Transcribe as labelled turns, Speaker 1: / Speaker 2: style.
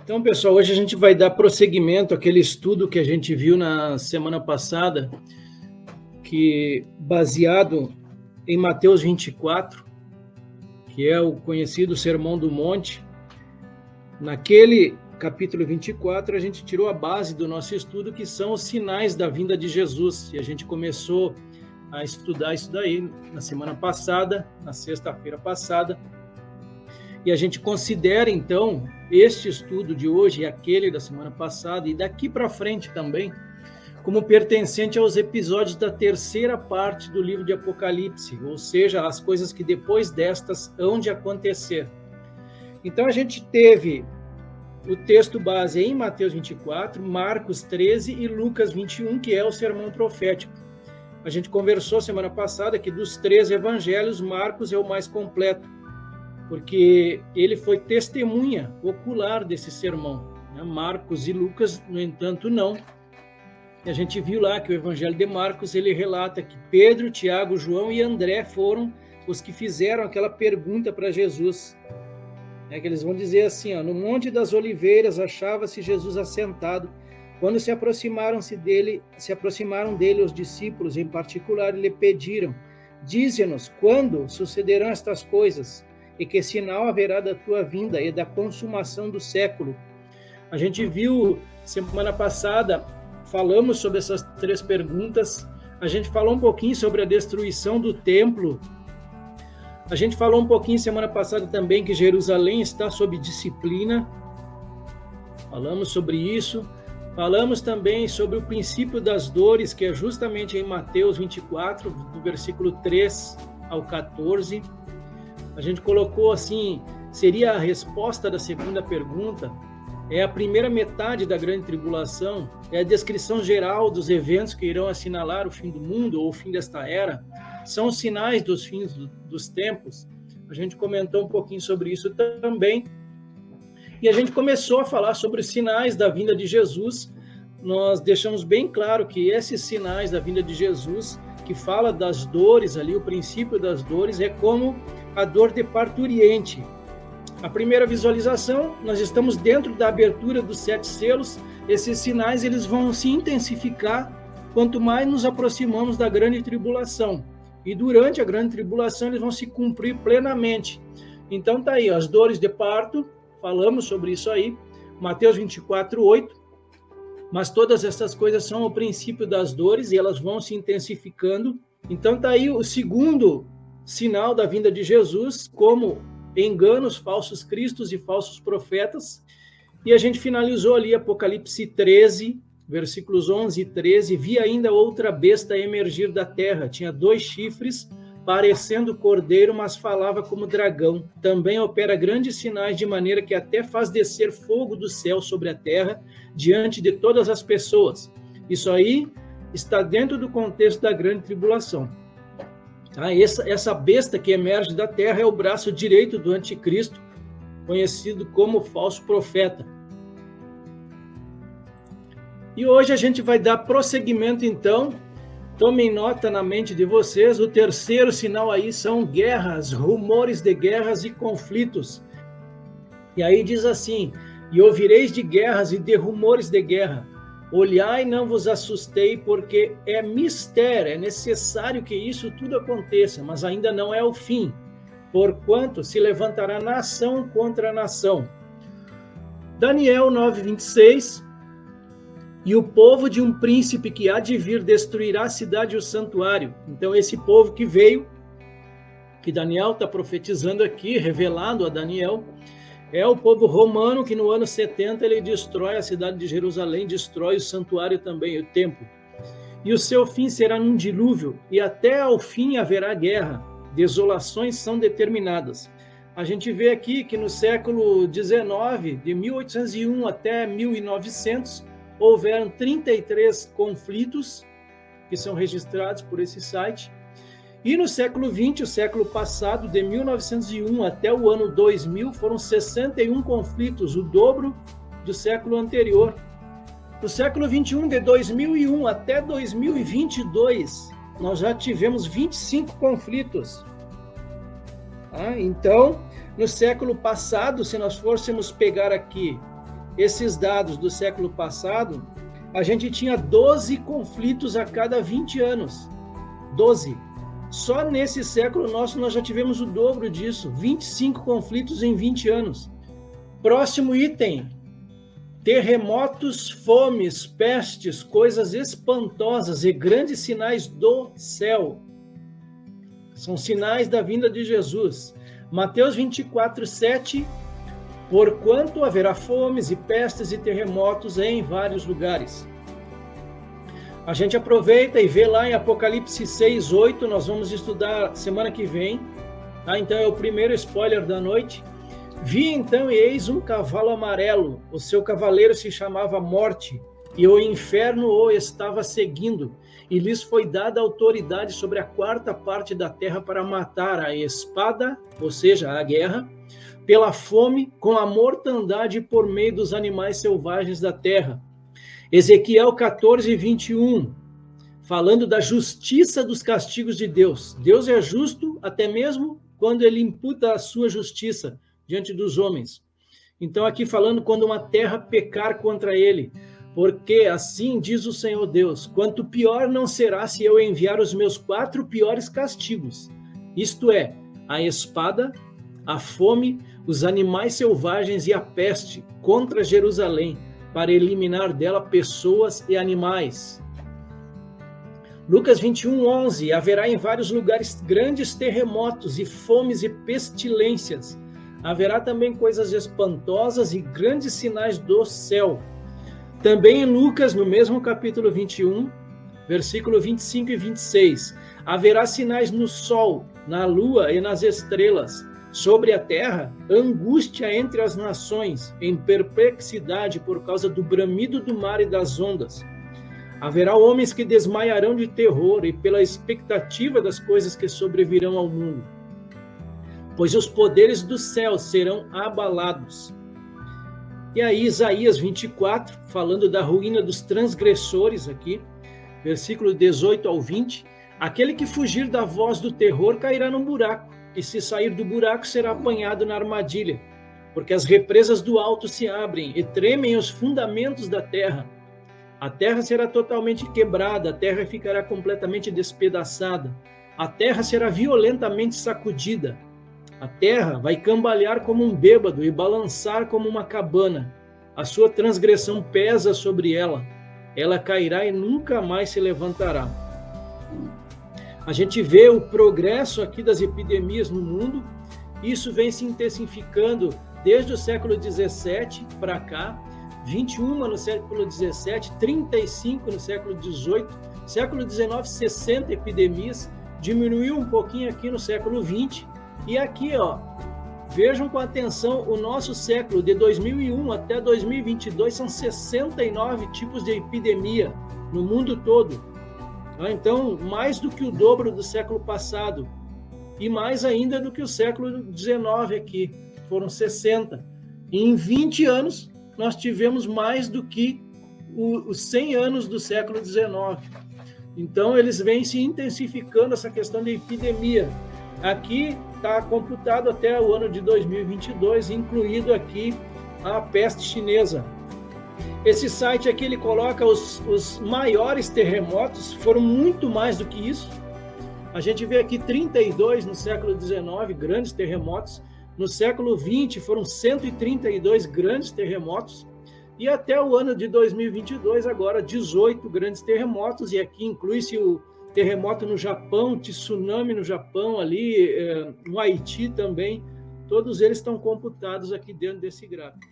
Speaker 1: Então, pessoal, hoje a gente vai dar prosseguimento àquele estudo que a gente viu na semana passada, que baseado em Mateus 24, que é o conhecido Sermão do Monte. Naquele capítulo 24, a gente tirou a base do nosso estudo, que são os sinais da vinda de Jesus. E a gente começou a estudar isso daí na semana passada, na sexta-feira passada. E a gente considera, então, este estudo de hoje e aquele da semana passada, e daqui para frente também, como pertencente aos episódios da terceira parte do livro de Apocalipse, ou seja, as coisas que depois destas hão de acontecer. Então, a gente teve o texto base em Mateus 24, Marcos 13 e Lucas 21, que é o sermão profético. A gente conversou semana passada que dos três evangelhos, Marcos é o mais completo, porque ele foi testemunha ocular desse sermão. Marcos e Lucas, no entanto, não. E a gente viu lá que o Evangelho de Marcos, ele relata que Pedro, Tiago, João e André foram os que fizeram aquela pergunta para Jesus. Que eles vão dizer assim, no Monte das Oliveiras achava-se Jesus assentado. Quando se aproximaram dele os discípulos, em particular, lhe pediram: dize-nos, quando sucederão estas coisas? E que sinal haverá da tua vinda e da consumação do século? A gente viu semana passada, falamos sobre essas três perguntas, a gente falou um pouquinho sobre a destruição do templo, a gente falou um pouquinho semana passada também que Jerusalém está sob disciplina, falamos sobre isso, falamos também sobre o princípio das dores, que é justamente em Mateus 24, do versículo 3 ao 14, a gente colocou assim, seria a resposta da segunda pergunta, é a primeira metade da grande tribulação, é a descrição geral dos eventos que irão assinalar o fim do mundo ou o fim desta era, são os sinais dos fins dos tempos. A gente comentou um pouquinho sobre isso também, e a gente começou a falar sobre os sinais da vinda de Jesus. Nós deixamos bem claro que esses sinais da vinda de Jesus, que fala das dores ali, o princípio das dores, é como a dor de parturiente. A primeira visualização, nós estamos dentro da abertura dos 7 selos, esses sinais eles vão se intensificar quanto mais nos aproximamos da grande tribulação. E durante a grande tribulação eles vão se cumprir plenamente. Então tá aí, as dores de parto, falamos sobre isso aí, Mateus 24, 8, mas todas essas coisas são o princípio das dores e elas vão se intensificando. Então tá aí o segundo sinal da vinda de Jesus, como enganos, falsos cristos e falsos profetas. E a gente finalizou ali Apocalipse 13, versículos 11 e 13. Vi ainda outra besta emergir da terra. Tinha 2 chifres, parecendo cordeiro, mas falava como dragão. Também opera grandes sinais, de maneira que até faz descer fogo do céu sobre a terra, diante de todas as pessoas. Isso aí está dentro do contexto da grande tribulação. Essa besta que emerge da terra é o braço direito do anticristo, conhecido como falso profeta. E hoje a gente vai dar prosseguimento, então. Tomem nota na mente de vocês, o terceiro sinal aí são guerras, rumores de guerras e conflitos. E aí diz assim: e ouvireis de guerras e de rumores de guerra. Olhai, não vos assustei, porque é mistério, é necessário que isso tudo aconteça, mas ainda não é o fim, porquanto se levantará nação contra nação. Daniel 9:26, e o povo de um príncipe que há de vir destruirá a cidade e o santuário. Então esse povo que veio, que Daniel está profetizando aqui, revelado a Daniel, é o povo romano que no ano 70 ele destrói a cidade de Jerusalém, destrói o santuário também, o templo. E o seu fim será num dilúvio, e até ao fim haverá guerra, desolações são determinadas. A gente vê aqui que no século XIX, de 1801 até 1900, houveram 33 conflitos que são registrados por esse site. E no século XX, o século passado, de 1901 até o ano 2000, foram 61 conflitos, o dobro do século anterior. No século XXI, de 2001 até 2022, nós já tivemos 25 conflitos. Então, no século passado, se nós fôssemos pegar aqui esses dados do século passado, a gente tinha 12 conflitos a cada 20 anos. 12. Só nesse século nosso nós já tivemos o dobro disso, 25 conflitos em 20 anos. Próximo item: terremotos, fomes, pestes, coisas espantosas e grandes sinais do céu. São sinais da vinda de Jesus. Mateus 24, 7. Porquanto haverá fomes e pestes e terremotos em vários lugares. A gente aproveita e vê lá em Apocalipse 6, 8, nós vamos estudar semana que vem. Tá? Então é o primeiro spoiler da noite. Vi então e eis um cavalo amarelo, o seu cavaleiro se chamava Morte, e o inferno o estava seguindo, e lhes foi dada autoridade sobre a quarta parte da terra para matar a espada, ou seja, a guerra, pela fome, com a mortandade por meio dos animais selvagens da terra. Ezequiel 14, 21, falando da justiça dos castigos de Deus. Deus é justo até mesmo quando ele imputa a sua justiça diante dos homens. Então aqui falando quando uma terra pecar contra ele, porque assim diz o Senhor Deus, quanto pior não será se eu enviar os meus 4 piores castigos, isto é, a espada, a fome, os animais selvagens e a peste contra Jerusalém, para eliminar dela pessoas e animais. Lucas 21, 11, haverá em vários lugares grandes terremotos e fomes e pestilências. Haverá também coisas espantosas e grandes sinais do céu. Também em Lucas, no mesmo capítulo 21, versículo 25 e 26, haverá sinais no sol, na lua e nas estrelas. Sobre a terra, angústia entre as nações, em perplexidade por causa do bramido do mar e das ondas. Haverá homens que desmaiarão de terror e pela expectativa das coisas que sobrevirão ao mundo, pois os poderes do céu serão abalados. E aí Isaías 24, falando da ruína dos transgressores aqui, versículo 18 ao 20, aquele que fugir da voz do terror cairá num buraco, e se sair do buraco será apanhado na armadilha, porque as represas do alto se abrem e tremem os fundamentos da terra. A terra será totalmente quebrada, a terra ficará completamente despedaçada, a terra será violentamente sacudida, a terra vai cambalear como um bêbado e balançar como uma cabana, a sua transgressão pesa sobre ela, ela cairá e nunca mais se levantará. A gente vê o progresso aqui das epidemias no mundo, isso vem se intensificando desde o século XVII para cá, 21 no século XVII, 35 no século XVIII, século XIX, 60 epidemias, diminuiu um pouquinho aqui no século XX, e aqui, ó, vejam com atenção, o nosso século, de 2001 até 2022, são 69 tipos de epidemia no mundo todo. Então, mais do que o dobro do século passado, e mais ainda do que o século XIX aqui, foram 60. E em 20 anos, nós tivemos mais do que os 100 anos do século XIX. Então, eles vêm se intensificando essa questão de epidemia. Aqui está computado até o ano de 2022, incluído aqui a peste chinesa. Esse site aqui, ele coloca os maiores terremotos, foram muito mais do que isso. A gente vê aqui 32 no século XIX, grandes terremotos. No século XX foram 132 grandes terremotos. E até o ano de 2022, agora 18 grandes terremotos. E aqui inclui-se o terremoto no Japão, tsunami no Japão, ali no Haiti também. Todos eles estão computados aqui dentro desse gráfico.